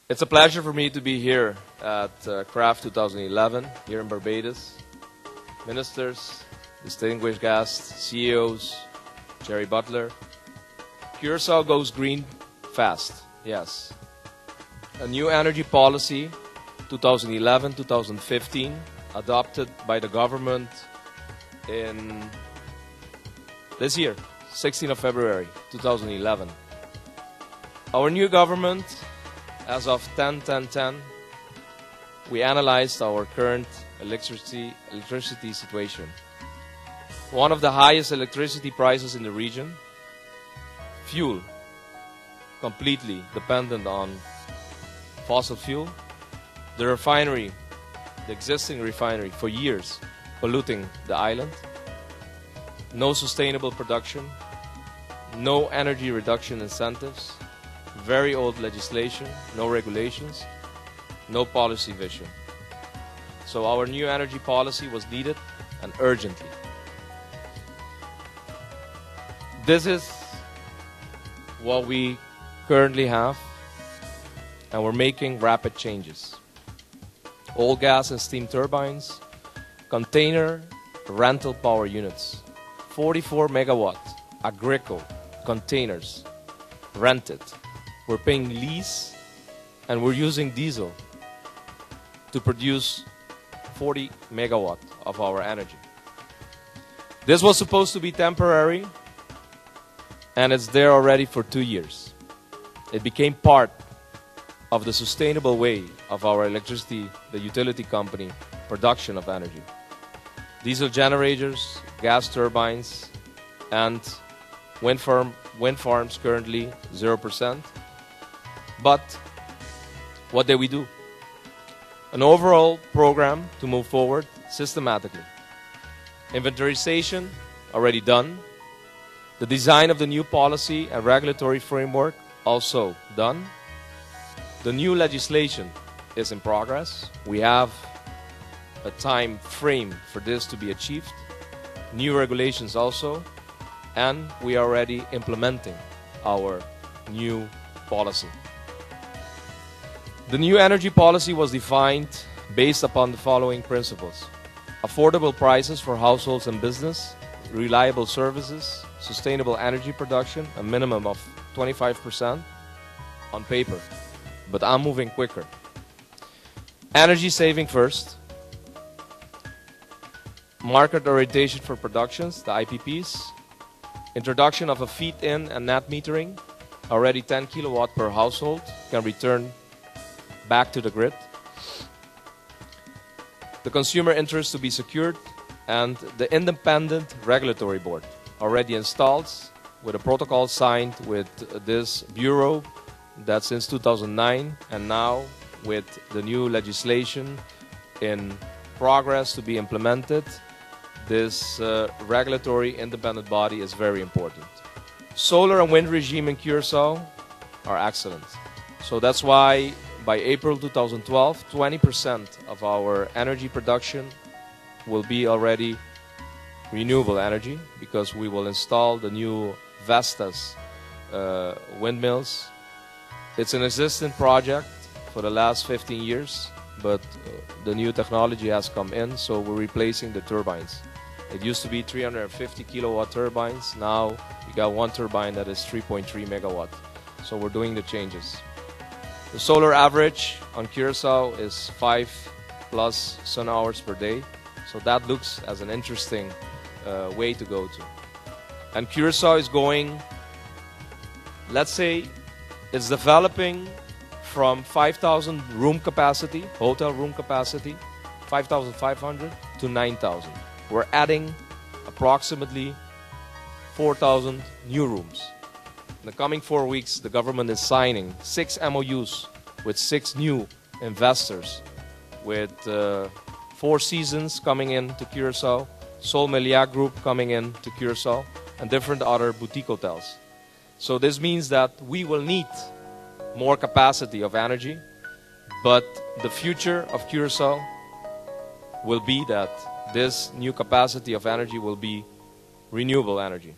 It's a pleasure for me to be here at CREF 2011, here in Barbados. Ministers, distinguished guests, CEOs, Jerry Butler. Curacao goes green fast, yes. A new energy policy, 2011-2015, adopted by the government in this year, 16th of February, 2011. Our new government, as of 10-10-10, we analyzed our current electricity situation. One of the highest electricity prices in the region, fuel, completely dependent on fossil fuel, the refinery, the existing refinery for years, polluting the island, no sustainable production, no energy reduction incentives, very old legislation, no regulations, no policy vision. So our new energy policy was needed and urgently. This is what we currently have, and we're making rapid changes. All gas and steam turbines, container rental power units, 44 megawatt agricole containers rented. We're paying lease, and we're using diesel to produce 40 megawatt of our energy. This was supposed to be temporary, and it's there already for 2 years. It became part of the sustainable way of our electricity, the utility company, production of energy. Diesel generators, gas turbines, and wind farms currently 0%. But what did we do? An overall program to move forward systematically. Inventorization already done. The design of the new policy and regulatory framework also done. The new legislation is in progress. We have a time frame for this to be achieved. New regulations also. And we are already implementing our new policy. The new energy policy was defined based upon the following principles: affordable prices for households and business, reliable services, sustainable energy production, a minimum of 25% on paper. But I'm moving quicker. Energy saving first. Market orientation for productions, the IPPs. Introduction of a feed-in and net metering. Already 10 kilowatt per household can return back to the grid. The consumer interest to be secured, and the independent regulatory board already installed with a protocol signed with this bureau that since 2009, and now with the new legislation in progress to be implemented, this regulatory independent body is very important. Solar and wind regime in Curacao are excellent. So that's why by April 2012, 20% of our energy production will be already renewable energy, because we will install the new Vestas windmills. It's an existing project for the last 15 years, but the new technology has come in, so we're replacing the turbines. It used to be 350 kilowatt turbines. Now we got one turbine that is 3.3 megawatt. So we're doing the changes. The solar average on Curacao is 5+ sun hours per day. So that looks as an interesting way to go to. And Curacao is going, let's say, it's developing from 5,000 room capacity, hotel room capacity, 5,500 to 9,000. We're adding approximately 4,000 new rooms. In the coming 4 weeks, the government is signing 6 MOUs with 6 new investors, with Four Seasons coming in to Curacao, Sol Meliá Group coming in to Curacao, and different other boutique hotels. So this means that we will need more capacity of energy, but the future of Curacao will be that this new capacity of energy will be renewable energy.